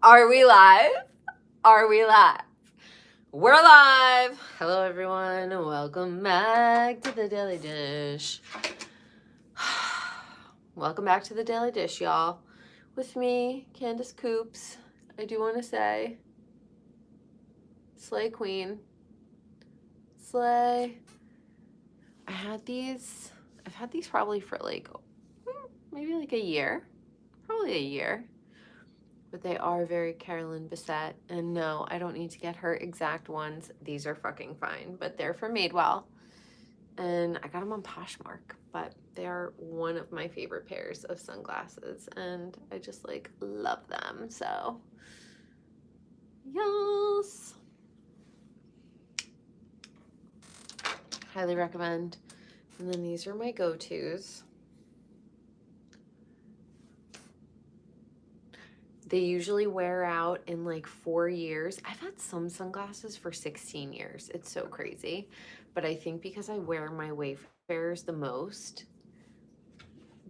Are we live? Are we live? We're live. Hello, everyone. Welcome back to the Daily Dish. Welcome back to the Daily Dish, y'all. With me, Candace Coops. I do want to say, Slay Queen. Slay. I've had these probably for maybe like a year. Probably a year. But they are very Carolyn Bessette. And no, I don't need to get her exact ones. These are fucking fine. But they're from Madewell. And I got them on Poshmark. But they're one of my favorite pairs of sunglasses. And I just love them. So, yes. Highly recommend. And then these are my go-tos. They usually wear out in 4 years. I've had some sunglasses for 16 years. It's so crazy. But I think because I wear my Wayfarers the most,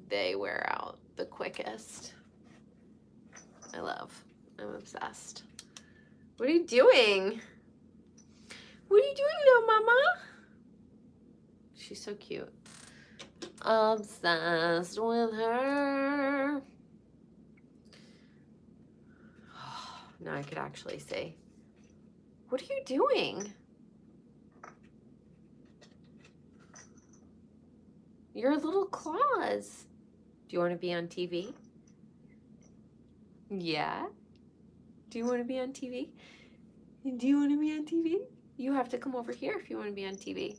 they wear out the quickest. I'm obsessed. What are you doing? What are you doing, little mama? She's so cute. Obsessed with her. Now I could actually see. What are you doing? Your little claws. Do you want to be on TV? Yeah? Do you want to be on TV? Do you want to be on TV? You have to come over here if you want to be on TV.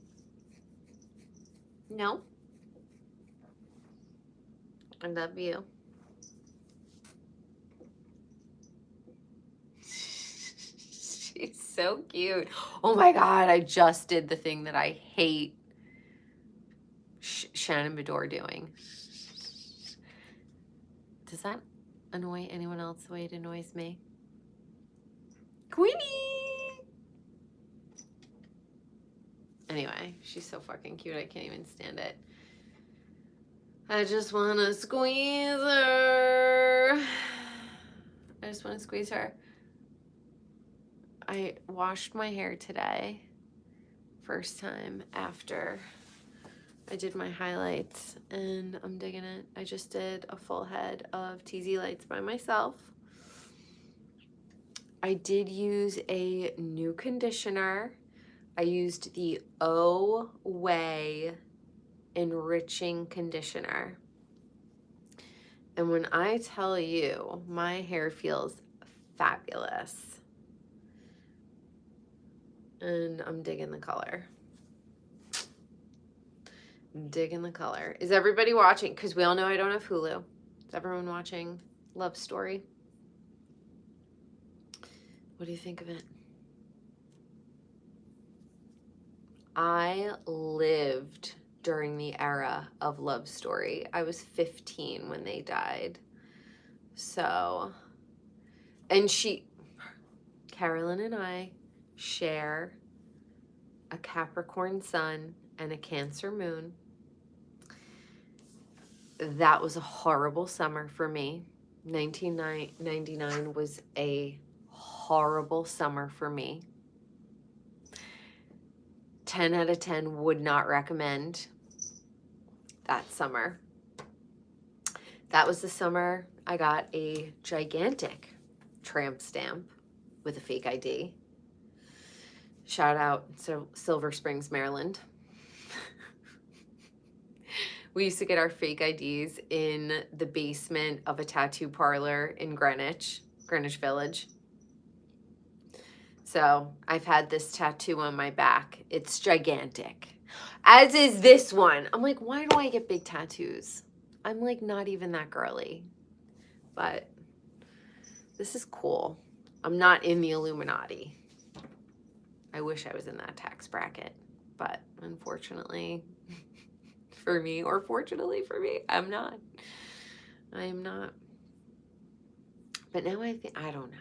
No? I love you. She's so cute. Oh my God, I just did the thing that I hate Shannon Bedore doing. Does that annoy anyone else the way it annoys me? Queenie! Anyway, she's so fucking cute. I can't even stand it. I just want to squeeze her. I just want to squeeze her. I washed my hair today. First time after I did my highlights, and I'm digging it. I just did a full head of TZ lights by myself. I did use a new conditioner. I used the Away Enriching Conditioner. And when I tell you, my hair feels fabulous. And I'm digging the color. Digging the color. Is everybody watching? Because we all know I don't have Hulu. Is everyone watching Love Story? What do you think of it? I lived during the era of Love Story. I was 15 when they died. So, and Carolyn and I share a Capricorn sun and a Cancer moon. That was a horrible summer for me. 1999 was a horrible summer for me. 10 out of 10 would not recommend that summer. That was the summer I got a gigantic tramp stamp with a fake ID. Shout out to Silver Springs, Maryland. We used to get our fake IDs in the basement of a tattoo parlor in Greenwich Village. So I've had this tattoo on my back. It's gigantic, as is this one. I'm like, why do I get big tattoos? I'm not even that girly, but this is cool. I'm not in the Illuminati. I wish I was in that tax bracket, but unfortunately for me, or fortunately for me, I'm not. I am not. But now I don't know.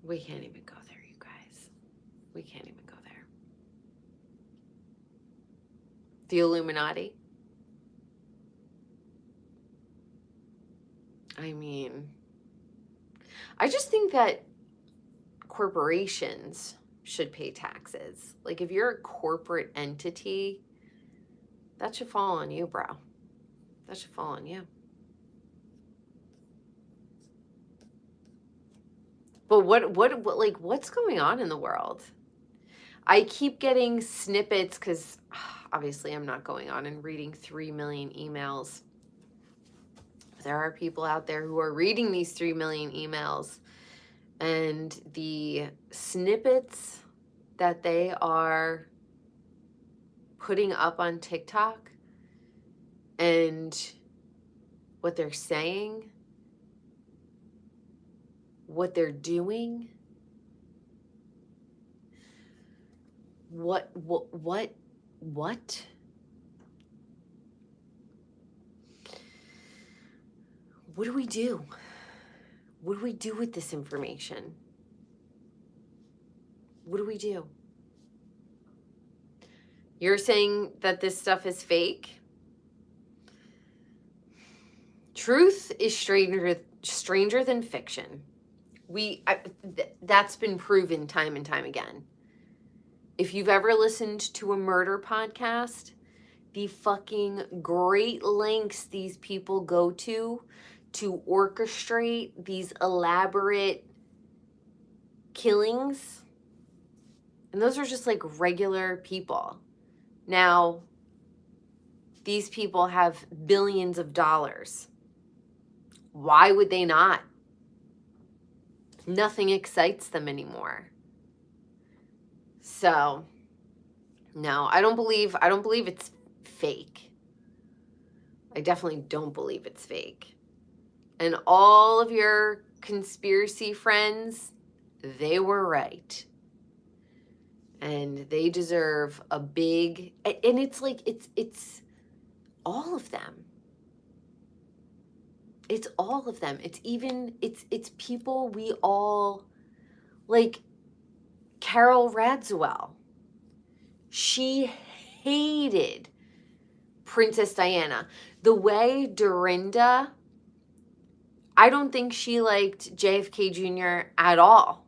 We can't even go there, you guys. We can't even go there. The Illuminati. I mean, I just think that corporations should pay taxes. Like, if you're a corporate entity, that should fall on you, bro. That should fall on you. But what like, what's going on in the world? I keep getting snippets because obviously I'm not going on and reading 3 million emails. There are people out there who are reading these 3 million emails, and the snippets that they are putting up on TikTok and what they're saying, what they're doing, what? What do we do? What do we do with this information? What do we do? You're saying that this stuff is fake? Truth is stranger than fiction. That's been proven time and time again. If you've ever listened to a murder podcast, the fucking great lengths these people go to orchestrate these elaborate killings, and those are just like regular people. Now, these people have billions of dollars. Why would they not? Nothing excites them anymore. So, no, I don't believe it's fake. I definitely don't believe it's fake. And all of your conspiracy friends, they were right. And they deserve a big, and it's like, it's all of them. It's all of them. It's even, it's people we all, like Carol Radziwill. She hated Princess Diana. The way Dorinda, I don't think she liked JFK Jr. at all.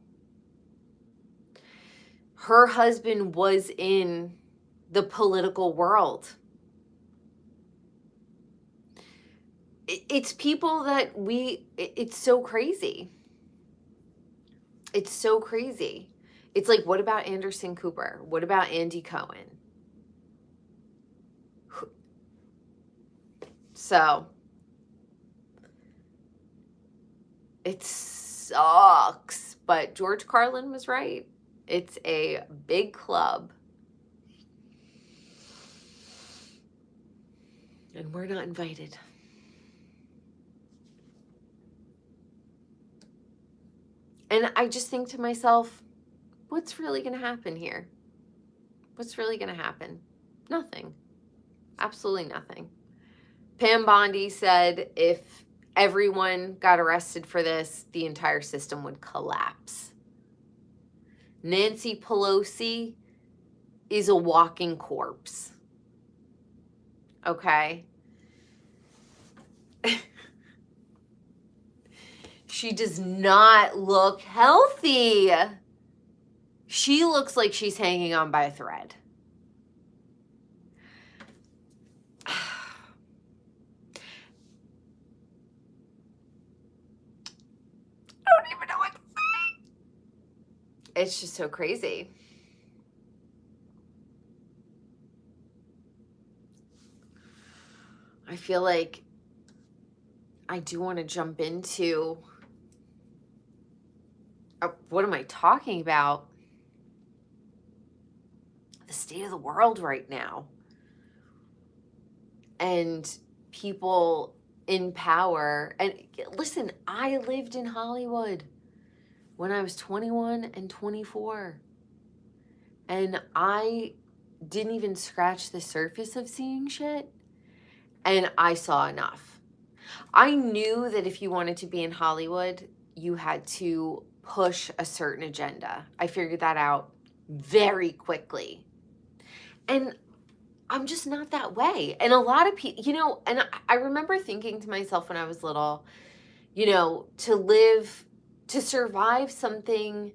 Her husband was in the political world. It's people that it's so crazy. It's so crazy. It's like, what about Anderson Cooper? What about Andy Cohen? So, it sucks, but George Carlin was right. It's a big club. And we're not invited. And I just think to myself, what's really going to happen here? What's really going to happen? Nothing. Absolutely nothing. Pam Bondi said if everyone got arrested for this, the entire system would collapse. Nancy Pelosi is a walking corpse. Okay? She does not look healthy. She looks like she's hanging on by a thread. I don't even know what to say. It's just so crazy. I feel like I do want to jump into what am I talking about? The state of the world right now. And people in power. And listen, I lived in Hollywood when I was 21 and 24. And I didn't even scratch the surface of seeing shit. And I saw enough. I knew that if you wanted to be in Hollywood, you had to push a certain agenda. I figured that out very quickly. And I'm just not that way. And a lot of people, and I remember thinking to myself when I was little, you know, to survive something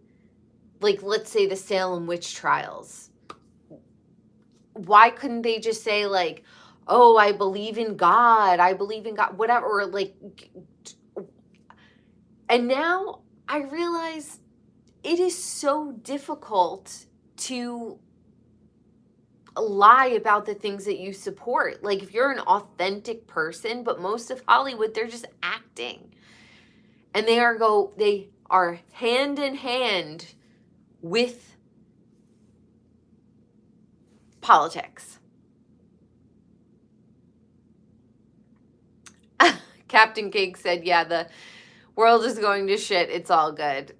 like, let's say, the Salem witch trials. Why couldn't they just say, like, oh, I believe in God, whatever, or like, and now I realize it is so difficult to lie about the things that you support. Like, if you're an authentic person, but most of Hollywood, they're just acting. And they are hand in hand with politics. Captain Cake said, yeah, the world is going to shit. It's all good.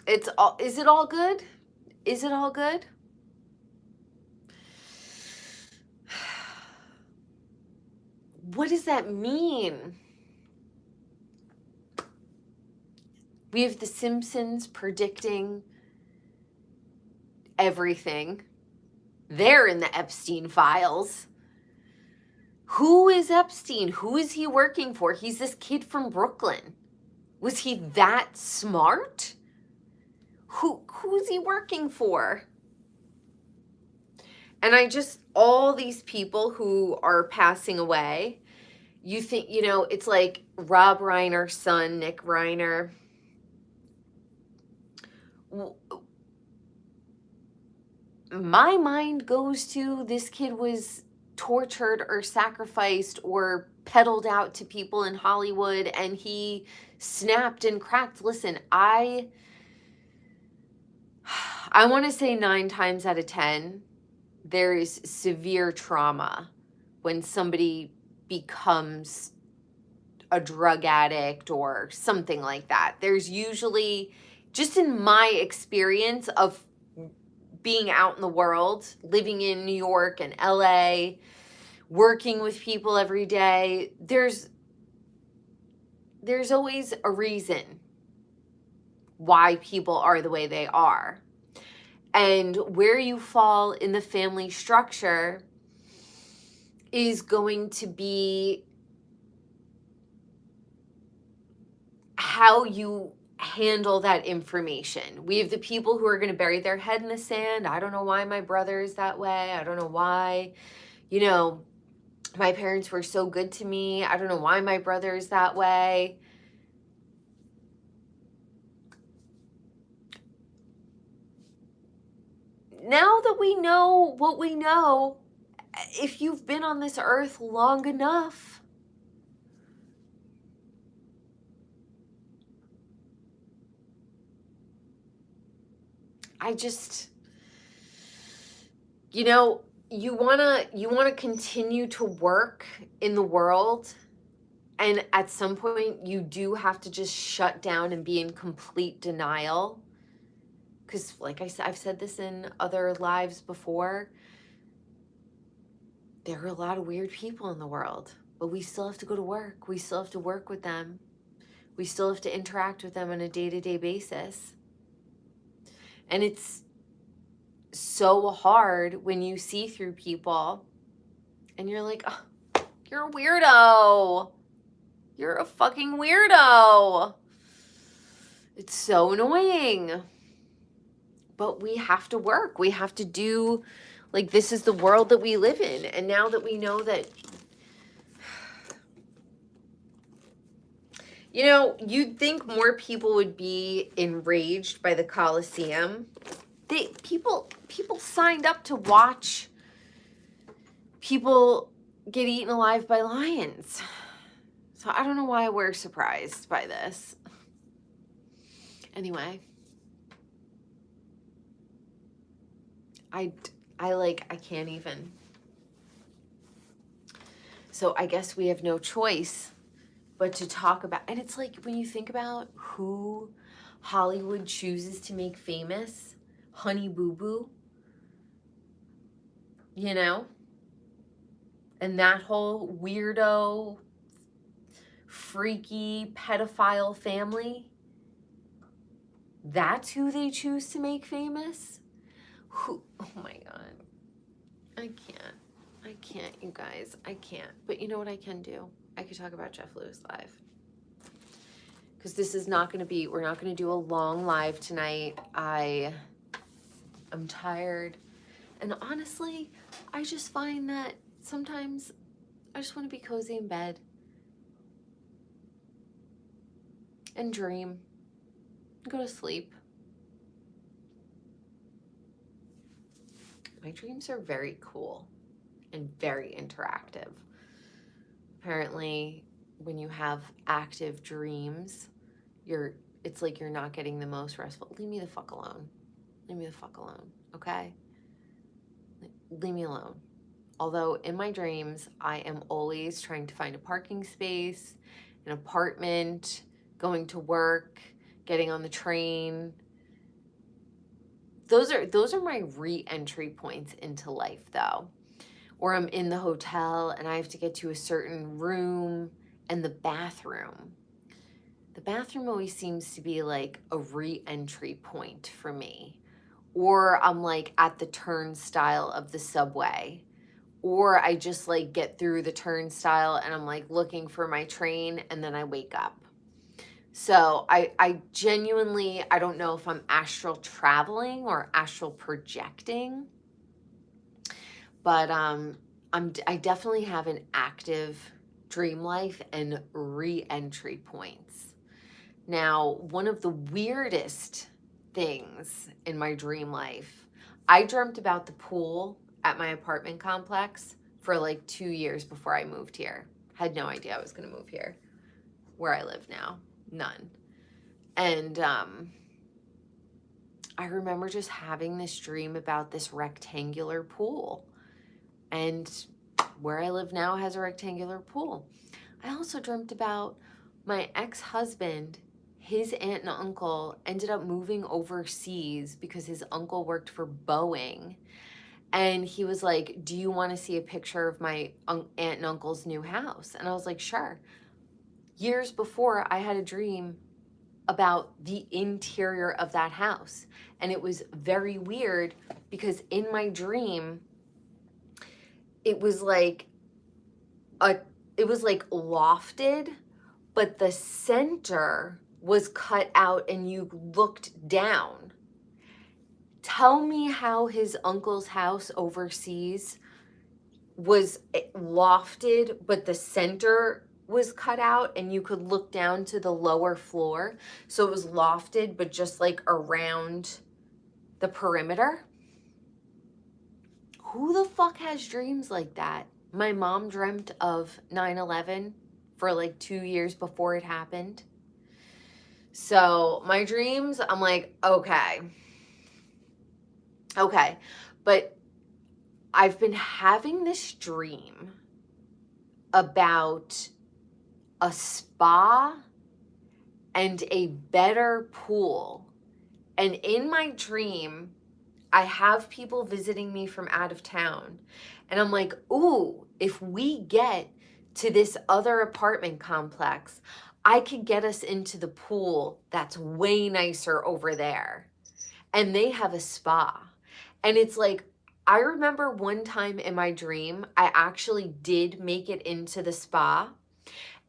Is it all good? Is it all good? What does that mean? We have The Simpsons predicting everything. They're in the Epstein files. Who is Epstein? Who is he working for? He's this kid from Brooklyn. Was he that smart? Who's he working for? And all these people who are passing away, you think, you know, it's like Rob Reiner's son, Nick Reiner. My mind goes to, this kid was tortured or sacrificed or peddled out to people in Hollywood, and he snapped and cracked. Listen, I want to say 9 times out of 10, there is severe trauma when somebody becomes a drug addict or something like that. There's usually, just in my experience of being out in the world, living in New York and LA, working with people every day, there's always a reason why people are the way they are. And where you fall in the family structure is going to be how you handle that information. We have the people who are going to bury their head in the sand. I don't know why my brother is that way. I don't know why, you know, my parents were so good to me. I don't know why my brother is that way. Now that we know what we know, if you've been on this earth long enough, you know, you want to continue to work in the world, and at some point you do have to just shut down and be in complete denial, because like I said, I've said this in other lives before, there are a lot of weird people in the world, but we still have to go to work. We still have to work with them. We still have to interact with them on a day-to-day basis. And it's so hard when you see through people and you're like, oh, you're a weirdo. You're a fucking weirdo. It's so annoying. But we have to work. We have to do, like, this is the world that we live in. And now that we know that, you know, you'd think more people would be enraged by the Coliseum. People signed up to watch people get eaten alive by lions. So I don't know why we're surprised by this. Anyway, I can't even. So I guess we have no choice but to talk about, and it's like, when you think about who Hollywood chooses to make famous, Honey Boo Boo, you know, and that whole weirdo, freaky, pedophile family, that's who they choose to make famous? Oh my God, I can't. I can't, you guys. I can't. But you know what I can do? I could talk about Jeff Lewis live. Because this is not going to be, we're not going to do a long live tonight. I'm tired. And honestly, I just find that sometimes I just want to be cozy in bed and dream, go to sleep. My dreams are very cool and very interactive. Apparently, when you have active dreams, it's like you're not getting the most restful. Leave me the fuck alone. Leave me the fuck alone, okay? Leave me alone. Although in my dreams, I am always trying to find a parking space, an apartment, going to work, getting on the train. Those are my re-entry points into life, though. Or I'm in the hotel and I have to get to a certain room and the bathroom. The bathroom always seems to be like a re-entry point for me. Or I'm like at the turnstile of the subway. Or I just like get through the turnstile and I'm like looking for my train and then I wake up. So I genuinely, I don't know if I'm astral traveling or astral projecting, but I definitely have an active dream life and re-entry points. Now, one of the weirdest things in my dream life, I dreamt about the pool at my apartment complex for like 2 years before I moved here. Had no idea I was going to move here, where I live now. None. And I remember just having this dream about this rectangular pool. And where I live now has a rectangular pool. I also dreamt about my ex-husband. His aunt and uncle ended up moving overseas because his uncle worked for Boeing. And he was like, do you want to see a picture of my aunt and uncle's new house? And I was like, sure. Years before, I had a dream about the interior of that house. And it was very weird because in my dream, it was like lofted, but the center was cut out and you looked down. Tell me how his uncle's house overseas was lofted, but the center was cut out and you could look down to the lower floor. So it was lofted, but just like around the perimeter. Who the fuck has dreams like that? My mom dreamt of 9/11 for like 2 years before it happened. So my dreams, I'm like, okay. But I've been having this dream about a spa and a better pool. And in my dream, I have people visiting me from out of town. And I'm like, ooh, if we get to this other apartment complex, I could get us into the pool that's way nicer over there. And they have a spa. And it's like, I remember one time in my dream, I actually did make it into the spa.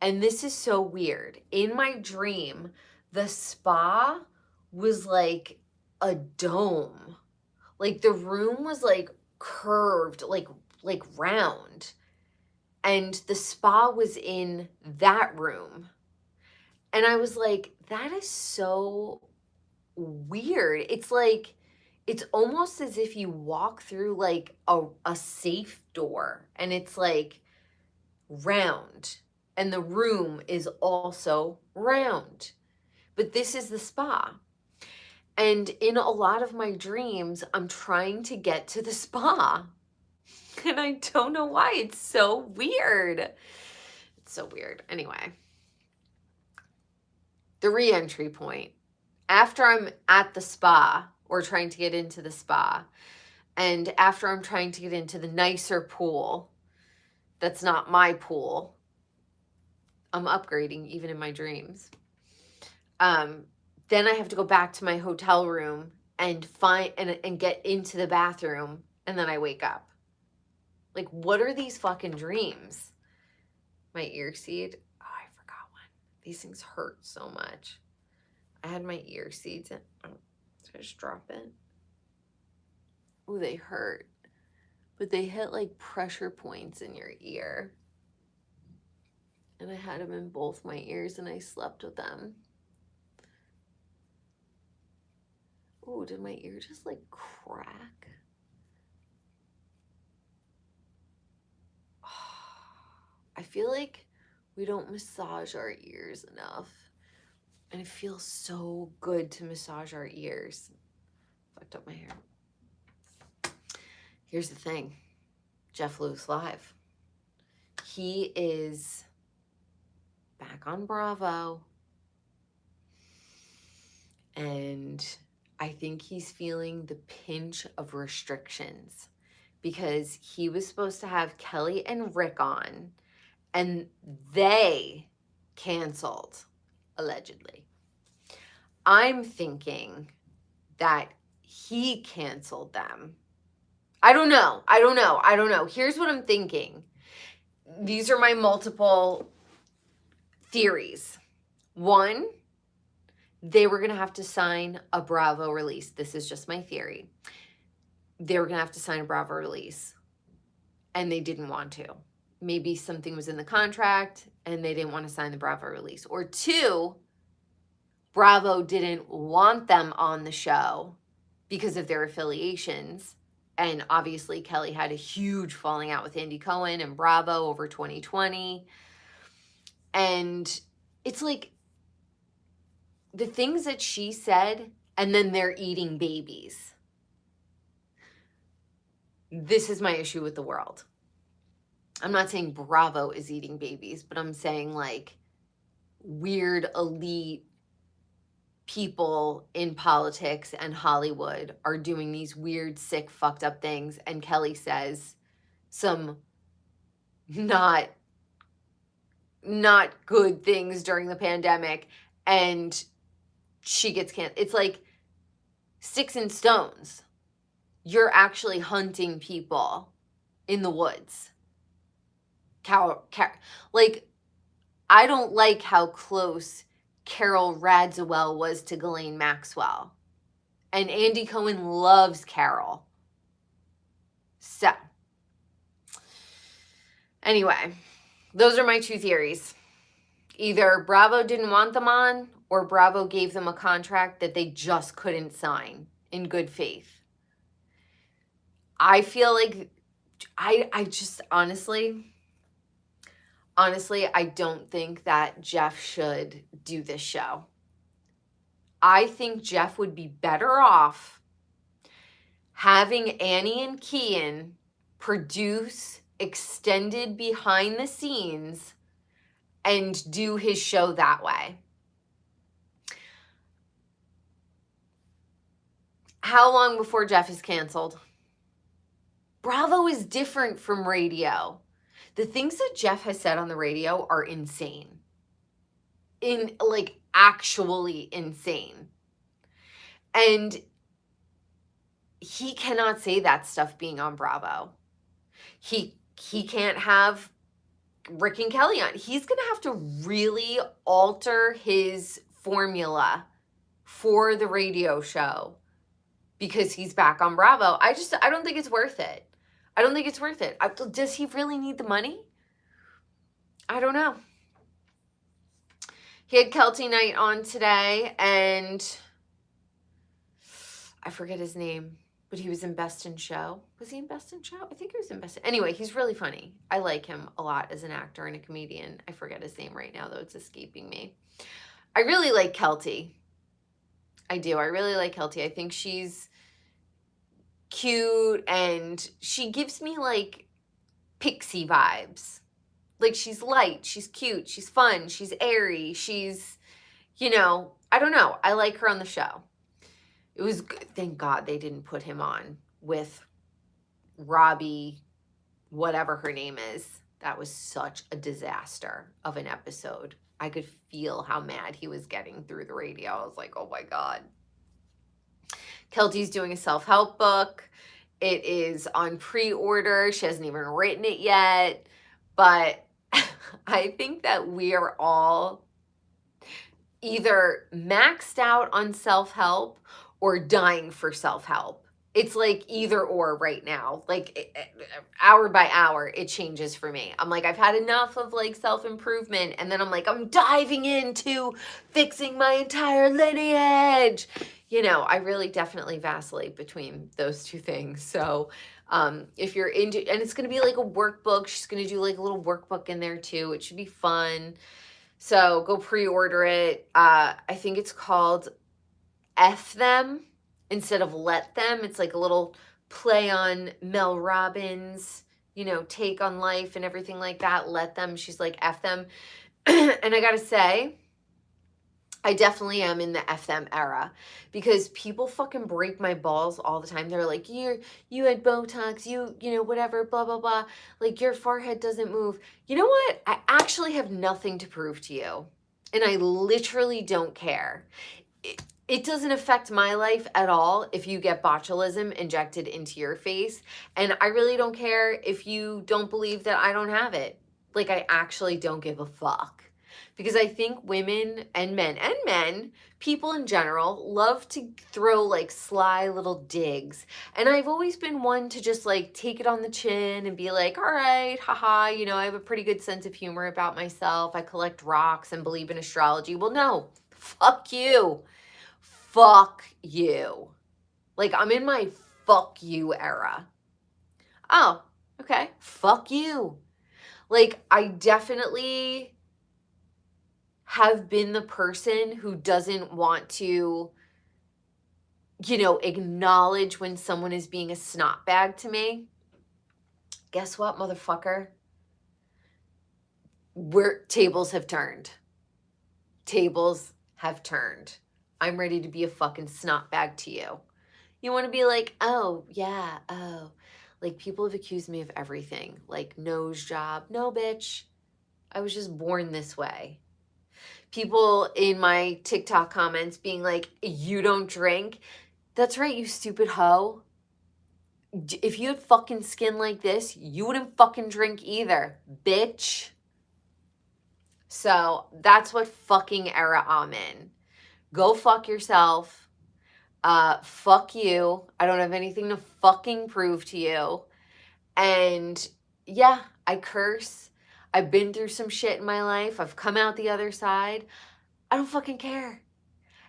And this is so weird. In my dream, the spa was like a dome. Like the room was like curved, like round. And the spa was in that room. And I was like, that is so weird. It's like, it's almost as if you walk through like a safe door and it's like round and the room is also round. But this is the spa. And in a lot of my dreams, I'm trying to get to the spa. And I don't know why. It's so weird. It's so weird. Anyway, the re-entry point. After I'm at the spa or trying to get into the spa, and after I'm trying to get into the nicer pool, that's not my pool. I'm upgrading even in my dreams. Then I have to go back to my hotel room and find and get into the bathroom, and then I wake up. Like, what are these fucking dreams? My ear seed. Oh, I forgot one. These things hurt so much. I had my ear seeds in. Oh, did I just drop it? Oh, they hurt. But they hit like pressure points in your ear. And I had them in both my ears and I slept with them. Oh, did my ear just like crack? I feel like we don't massage our ears enough. And it feels so good to massage our ears. Fucked up my hair. Here's the thing. Jeff Lewis Live. He is back on Bravo. And I think he's feeling the pinch of restrictions because he was supposed to have Kelly and Rick on and they canceled, allegedly. I'm thinking that he canceled them. I don't know. Here's what I'm thinking. These are my multiple theories. One, they were going to have to sign a Bravo release. This is just my theory. They were going to have to sign a Bravo release, and they didn't want to. Maybe something was in the contract, and they didn't want to sign the Bravo release. Or two, Bravo didn't want them on the show because of their affiliations. And obviously, Kelly had a huge falling out with Andy Cohen and Bravo over 2020. And it's like, the things that she said, and then they're eating babies. This is my issue with the world. I'm not saying Bravo is eating babies, but I'm saying like weird elite people in politics and Hollywood are doing these weird, sick, fucked up things. And Kelly says some not good things during the pandemic. And she gets canceled. It's like sticks and stones. You're actually hunting people in the woods. Like, I don't like how close Carol Radziwill was to Ghislaine Maxwell. And Andy Cohen loves Carol. So, anyway, those are my two theories. Either Bravo didn't want them on, or Bravo gave them a contract that they just couldn't sign in good faith. I feel like, I just honestly, I don't think that Jeff should do this show. I think Jeff would be better off having Annie and Kian produce extended behind the scenes and do his show that way. How long before Jeff is canceled? Bravo is different from radio. The things that Jeff has said on the radio are insane. Actually insane. And he cannot say that stuff being on Bravo. He can't have Rick and Kelly on. He's going to have to really alter his formula for the radio show because he's back on Bravo. I don't think it's worth it. Does he really need the money? I don't know. He had Kelty Knight on today, and I forget his name, but he was in Best in Show. Was he in Best in Show? I think he was in Best in... Anyway, he's really funny. I like him a lot as an actor and a comedian. I forget his name right now, though. It's escaping me. I really like Kelty. I do. I really like Kelty. I think she's cute, and she gives me like Pixie vibes. Like, she's light, she's cute, she's fun, she's airy, she's, I don't know. I like her on the show. It was good. Thank God they didn't put him on with Robbie, whatever her name is. That was such a disaster of an episode. I could feel how mad he was getting through the radio. I was like, oh my God. Kelty's doing a self-help book. It is on pre-order. She hasn't even written it yet. But I think that we are all either maxed out on self-help or dying for self-help. It's like either or right now. Like hour by hour, it changes for me. I'm like, I've had enough of like self-improvement. And then I'm like, I'm diving into fixing my entire lineage. You know, I really definitely vacillate between those two things. So if you're into, and it's going to be like a workbook. She's going to do like a little workbook in there too. It should be fun. So go pre-order it. I think it's called F Them instead of Let Them. It's like a little play on Mel Robbins, you know, take on life and everything like that. Let Them. She's like F Them. And I gotta say, I definitely am in the F them era because people fucking break my balls all the time. They're like, you had Botox, you know, whatever, blah, blah, blah. Like your forehead doesn't move. You know what? I actually have nothing to prove to you. And I literally don't care. It doesn't affect my life at all if you get botulism injected into your face. And I really don't care if you don't believe that I don't have it. Like I actually don't give a fuck. Because I think women and men, people in general, love to throw like sly little digs. And I've always been one to just like take it on the chin and be like, all right, haha, you know, I have a pretty good sense of humor about myself. I collect rocks and believe in astrology. Well, no, fuck you. Fuck you. Like I'm in my fuck you era. Oh, okay. Fuck you. Like I definitely have been the person who doesn't want to, you know, acknowledge when someone is being a snot bag to me. Guess what, motherfucker? Tables have turned. Tables have turned. I'm ready to be a fucking snot bag to you. You want to be like, oh, yeah, oh. Like people have accused me of everything. Like nose job. No, bitch. I was just born this way. People in my TikTok comments being like, you don't drink. That's right, you stupid hoe. If you had fucking skin like this, you wouldn't fucking drink either, bitch. So that's what fucking era I'm in. Go fuck yourself. Fuck you. I don't have anything to fucking prove to you. And yeah, I curse. I've been through some shit in my life. I've come out the other side. I don't fucking care.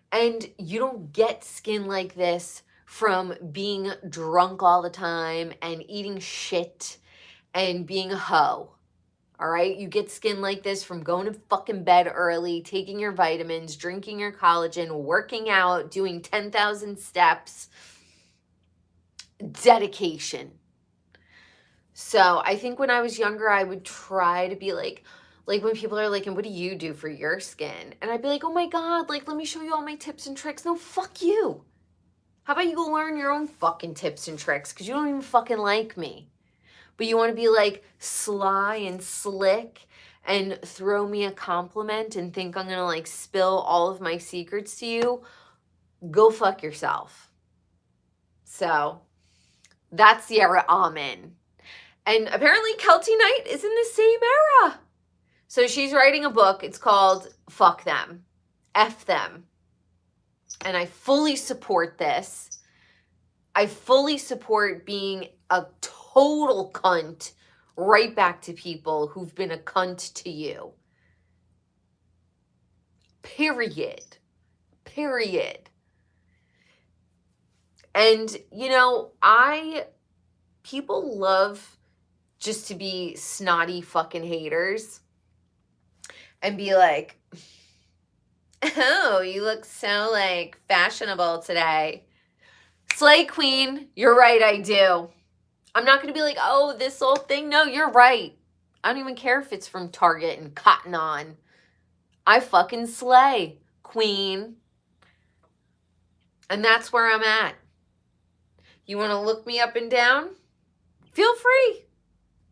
And you don't get skin like this from being drunk all the time and eating shit and being a hoe. All right? You get skin like this from going to fucking bed early, taking your vitamins, drinking your collagen, working out, doing 10,000 steps. Dedication. So I think when I was younger, I would try to be like when people are like, and what do you do for your skin? And I'd be like, oh my God, like, let me show you all my tips and tricks. No, fuck you. How about you go learn your own fucking tips and tricks? Because you don't even fucking like me. But you want to be like sly and slick and throw me a compliment and think I'm going to like spill all of my secrets to you. Go fuck yourself. So that's the era I'm in. And apparently Keltie Knight is in the same era. So she's writing a book. It's called Fuck Them. F Them. And I fully support this. I fully support being a total cunt right back to people who've been a cunt to you. Period. Period. And, you know, people love just to be snotty fucking haters and be like, oh, you look so like fashionable today. Slay queen, you're right, I do. I'm not going to be like, oh, this old thing. No, you're right. I don't even care if it's from Target and Cotton On. I fucking slay, queen. And that's where I'm at. You want to look me up and down? Feel free.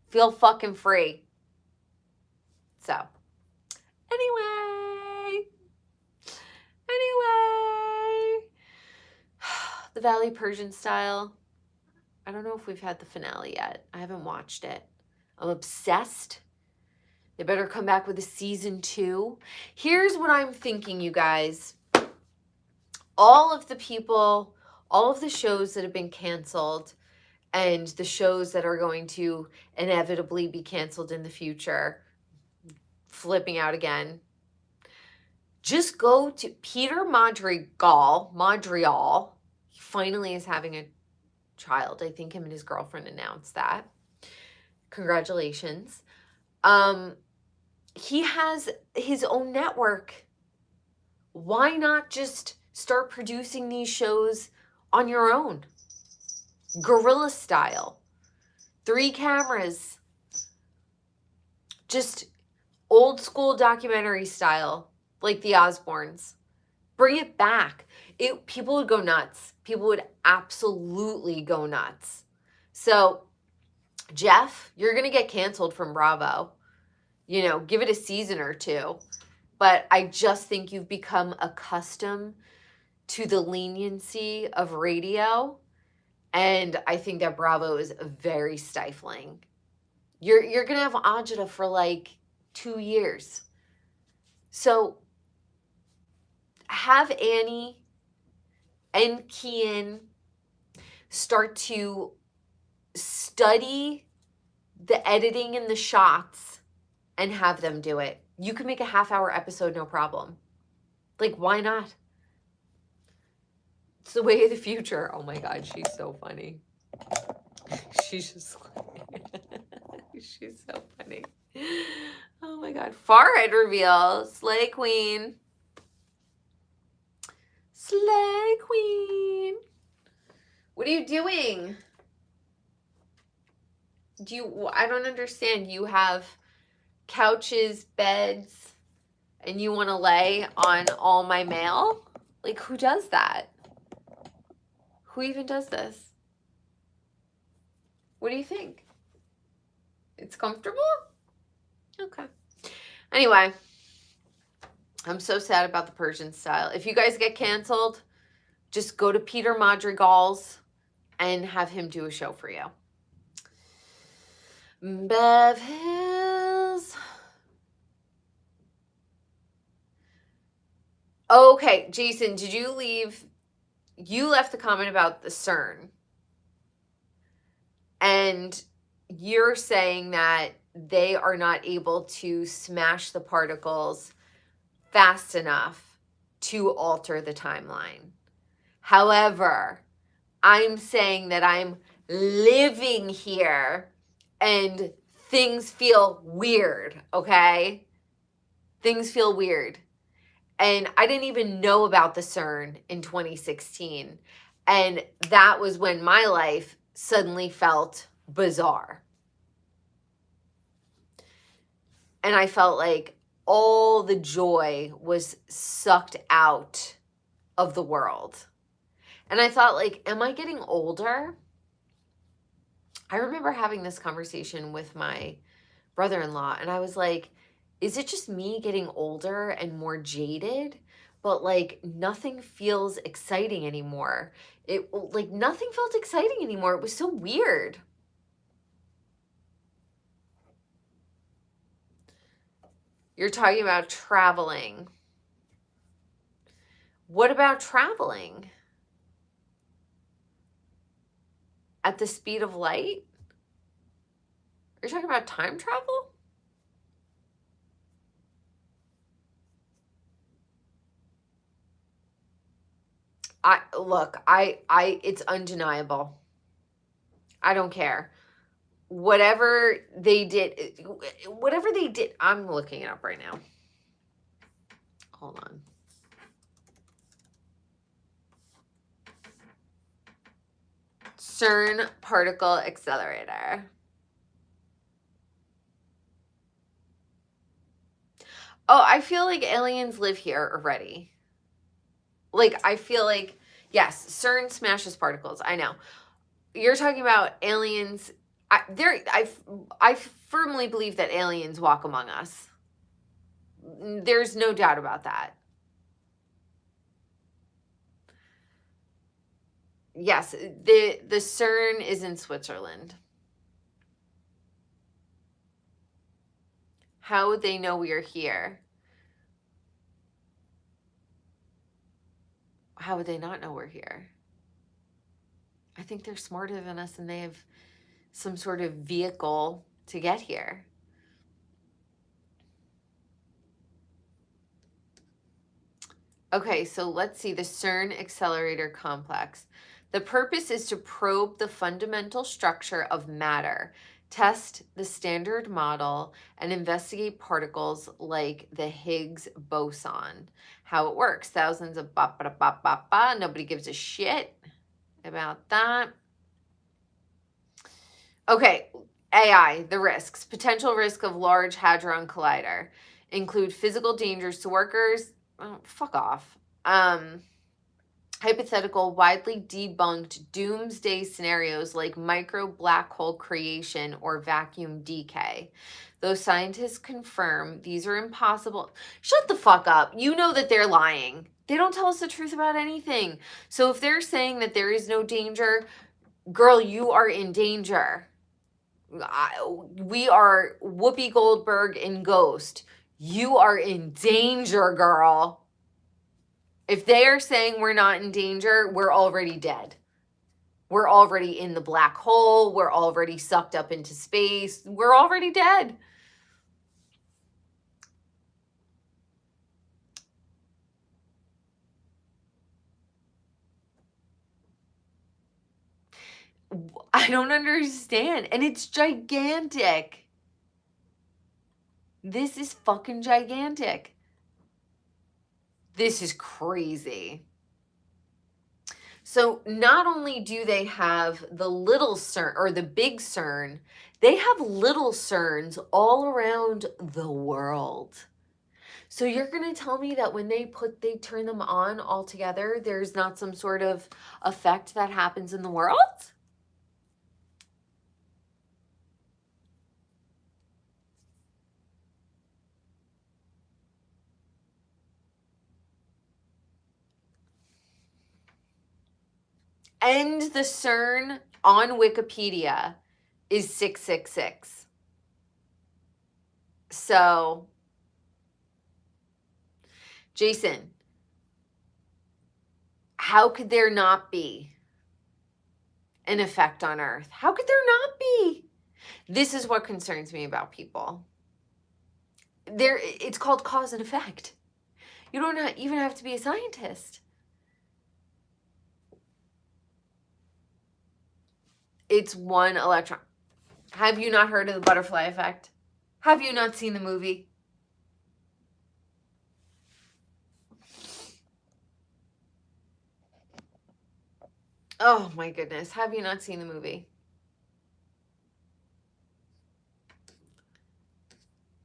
Feel fucking free. So, anyway, the Valley Persian style. I don't know if we've had the finale yet. I haven't watched it. I'm obsessed. They better come back with a season 2. Here's what I'm thinking, you guys. All of the people, all of the shows that have been canceled and the shows that are going to inevitably be canceled in the future, flipping out again, just go to Peter Madrigal. He finally is having a child. I think him and his girlfriend announced that. Congratulations. He has his own network. Why not just start producing these shows on your own? Guerrilla style. 3 cameras. Just old school documentary style, like the Osbournes. Bring it back. People would go nuts. People would absolutely go nuts. So, Jeff, you're going to get canceled from Bravo. You know, give it a season or 2. But I just think you've become accustomed to the leniency of radio. And I think that Bravo is very stifling. You're going to have Ajita for like 2 years. So have Annie and Kian start to study the editing and the shots and have them do it. You can make a half-hour episode, no problem. Like, why not? It's the way of the future. Oh my God, she's so funny. She's just she's so funny. Oh my God. Forehead reveal. Slay Queen. Slay Queen. What are you doing? I don't understand. You have couches, beds, and you want to lay on all my mail? Like, who does that? Who even does this? What do you think? It's comfortable? Okay. Anyway, I'm so sad about the Persian style. If you guys get canceled, just go to Peter Madrigal's and have him do a show for you. Bev Hills. Okay, Jason, did you leave? You left the comment about the CERN. And you're saying that they are not able to smash the particles fast enough to alter the timeline. However, I'm saying that I'm living here and things feel weird, okay? Things feel weird. And I didn't even know about the CERN in 2016. And that was when my life suddenly felt bizarre. And I felt like all the joy was sucked out of the world. And I thought, like, am I getting older? I remember having this conversation with my brother-in-law, and I was like, is it just me getting older and more jaded? But like nothing feels exciting anymore. Nothing felt exciting anymore. It was so weird. You're talking about traveling. What about traveling? At the speed of light? Are you talking about time travel? It's undeniable. I don't care. Whatever they did, I'm looking it up right now. Hold on. CERN particle accelerator. Oh, I feel like aliens live here already. Like, I feel like, yes, CERN smashes particles. I know. You're talking about aliens. I firmly believe that aliens walk among us. There's no doubt about that. Yes, the CERN is in Switzerland. How would they know we are here? How would they not know we're here? I think they're smarter than us and they have some sort of vehicle to get here. Okay, so let's see the CERN Accelerator Complex. The purpose is to probe the fundamental structure of matter, test the Standard Model, and investigate particles like the Higgs boson. How it works. Thousands of ba-ba-da-ba-ba-ba. Nobody gives a shit about that. Okay, AI, the risks. Potential risk of Large Hadron Collider include physical dangers to workers. Oh, fuck off. Hypothetical, widely debunked doomsday scenarios like micro black hole creation or vacuum decay. Though scientists confirm these are impossible. Shut the fuck up. You know that they're lying. They don't tell us the truth about anything. So if they're saying that there is no danger, girl, you are in danger. We are Whoopi Goldberg in Ghost. You are in danger, girl. If they are saying we're not in danger, we're already dead. We're already in the black hole. We're already sucked up into space. We're already dead. I don't understand. And it's gigantic. This is fucking gigantic. This is crazy. So not only do they have the little CERN or the big CERN, they have little CERNs all around the world. So you're going to tell me that when they turn them on all together, there's not some sort of effect that happens in the world? And the CERN on Wikipedia is 666. So, Jason, how could there not be an effect on Earth? How could there not be? This is what concerns me about people. It's called cause and effect. You don't even have to be a scientist. It's one electron. Have you not heard of the butterfly effect? Have you not seen the movie? Oh my goodness. Have you not seen the movie?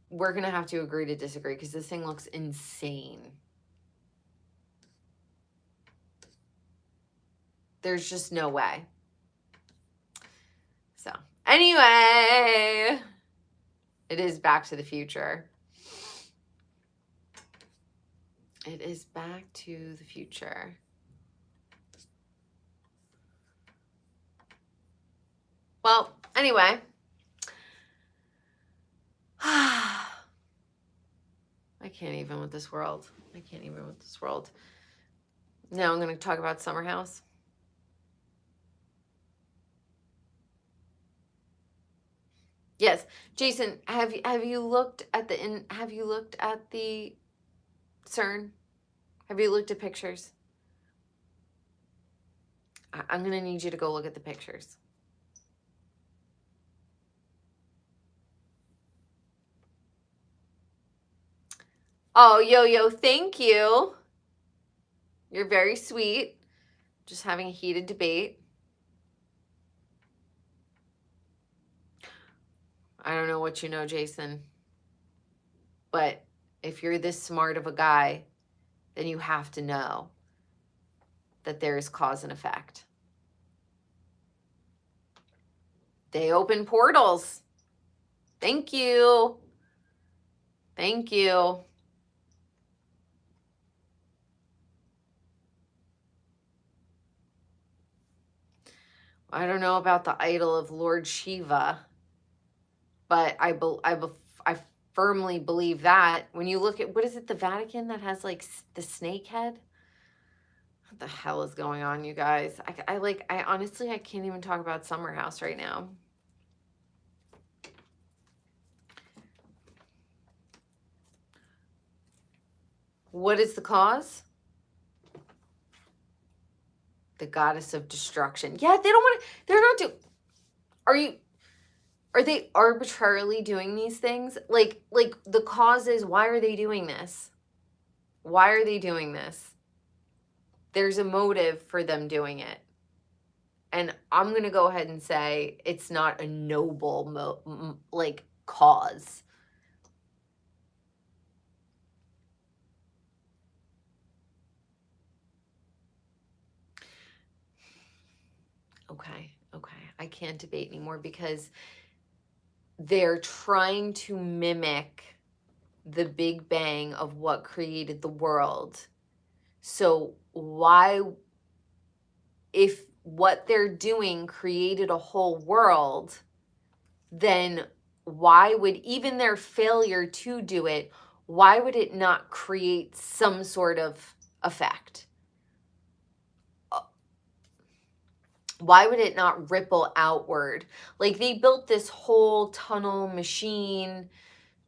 We're going to have to agree to disagree because this thing looks insane. There's just no way. So, anyway, it is Back to the Future. It is Back to the Future. Well, anyway. I can't even with this world. I can't even with this world. Now I'm going to talk about Summer House. Yes, Jason, have you looked at the CERN? Have you looked at pictures? I'm going to need you to go look at the pictures. Oh, Yo-Yo, thank you. You're very sweet. Just having a heated debate. I don't know what you know, Jason. But if you're this smart of a guy, then you have to know that there is cause and effect. They open portals. Thank you. Thank you. I don't know about the idol of Lord Shiva, but I firmly believe that. When you look at, what is it, the Vatican that has like the snake head? What the hell is going on, you guys? I honestly, I can't even talk about Summer House right now. What is the cause? The goddess of destruction. Yeah, they don't want to, they're not doing, are they arbitrarily doing these things? Like the cause is, why are they doing this? Why are they doing this? There's a motive for them doing it. And I'm going to go ahead and say it's not a noble cause. Okay. I can't debate anymore because they're trying to mimic the Big Bang of what created the world. So why, if what they're doing created a whole world, then why would even their failure to do it, why would it not create some sort of effect? Why would it not ripple outward? Like, they built this whole tunnel machine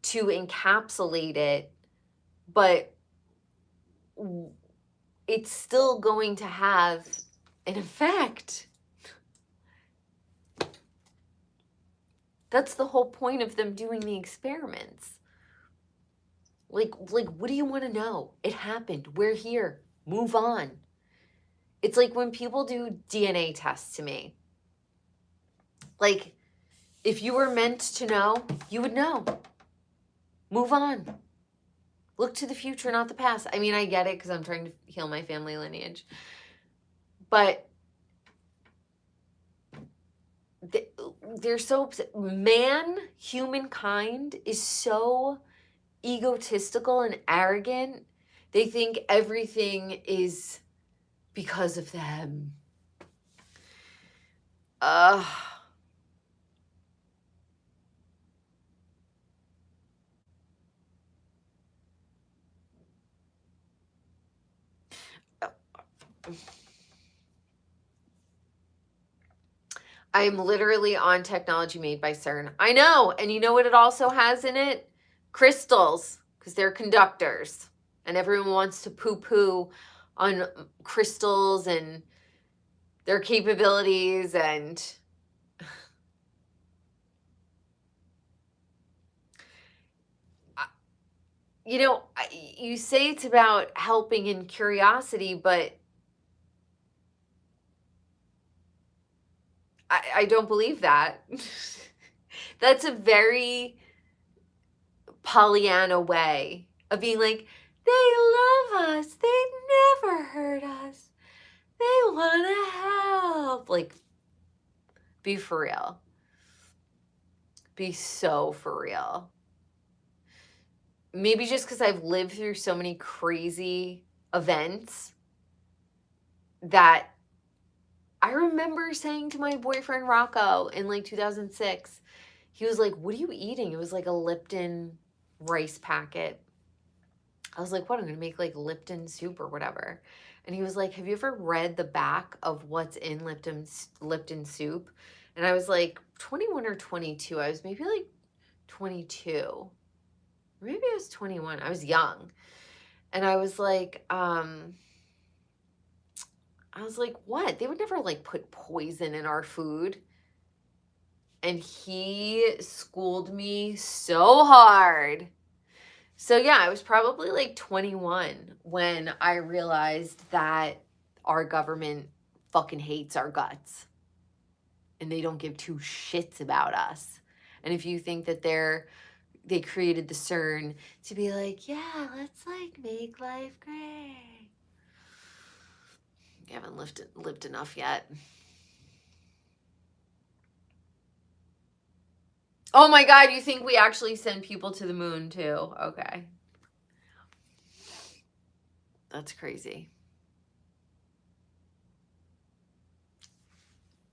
to encapsulate it, but it's still going to have an effect. That's the whole point of them doing the experiments. Like what do you want to know? It happened. We're here. Move on. It's like when people do DNA tests to me. Like, if you were meant to know, you would know. Move on. Look to the future, not the past. I mean, I get it because I'm trying to heal my family lineage. But they're so upset. Humankind is so egotistical and arrogant. They think everything is because of them. I am literally on technology made by CERN. I know. And you know what it also has in it? Crystals, because they're conductors. And everyone wants to poo-poo on crystals and their capabilities. And you know, you say it's about helping and curiosity, but I don't believe that. That's a very Pollyanna way of being like, they love us. They never hurt us. They want to help. Like, be for real. Be so for real. Maybe just because I've lived through so many crazy events that I remember saying to my boyfriend Rocco in like 2006, he was like, what are you eating? It was like a Lipton rice packet. I was like, what? I'm going to make like Lipton soup or whatever. And he was like, have you ever read the back of what's in Lipton soup? And I was like 21 or 22. I was maybe like 22. Maybe I was 21. I was young. And I was like, what? They would never like put poison in our food. And he schooled me so hard. So yeah, I was probably like 21 when I realized that our government fucking hates our guts. And they don't give two shits about us. And if you think that they created the CERN to be like, yeah, let's like make life great. You haven't lived enough yet. Oh my God, you think we actually send people to the moon too? Okay. That's crazy.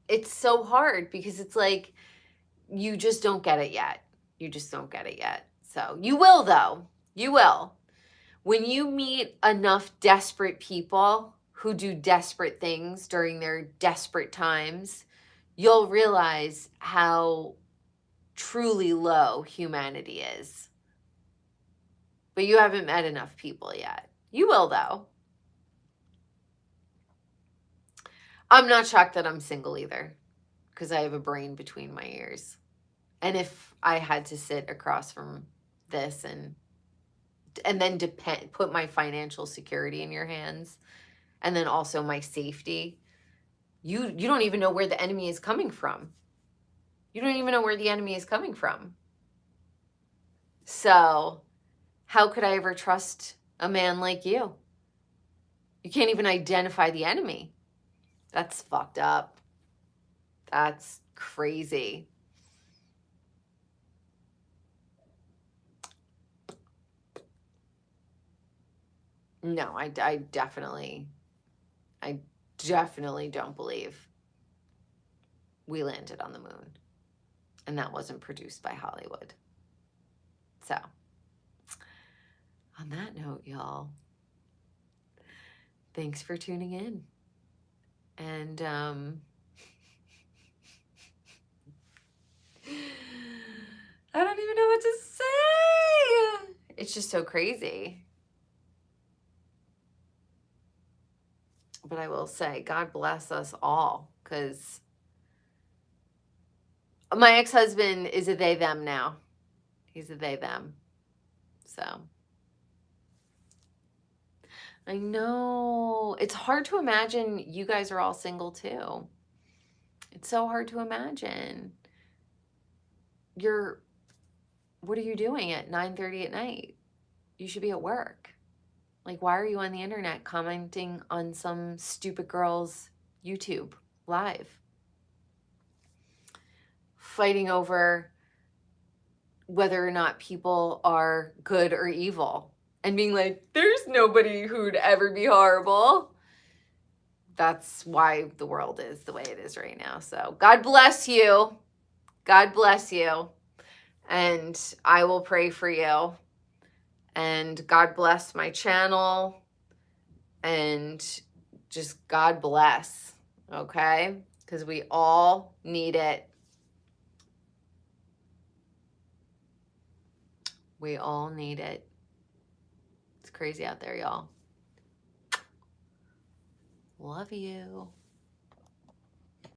it's so hard because it's like you just don't get it yet. You just don't get it yet. So you will, though. You will. When you meet enough desperate people who do desperate things during their desperate times, you'll realize how truly low humanity is. But you haven't met enough people yet. You will, though. I'm not shocked that I'm single either, because I have a brain between my ears. And if I had to sit across from this and then put my financial security in your hands, and then also my safety, you don't even know where the enemy is coming from. You don't even know where the enemy is coming from. So how could I ever trust a man like you? You can't even identify the enemy. That's fucked up. That's crazy. No, I definitely don't believe we landed on the moon. And that wasn't produced by Hollywood. So, on that note, y'all, thanks for tuning in. And I don't even know what to say. It's just so crazy. But I will say, God bless us all, because my ex-husband is a they, them now. He's a they, them. So I know. It's hard to imagine you guys are all single too. It's so hard to imagine. What are you doing at 9:30 at night? You should be at work. Like, why are you on the internet commenting on some stupid girl's YouTube live? Fighting over whether or not people are good or evil. And being like, there's nobody who'd ever be horrible. That's why the world is the way it is right now. So God bless you. God bless you. And I will pray for you. And God bless my channel. And just God bless. Okay? Because we all need it. We all need it. It's crazy out there, y'all. Love you.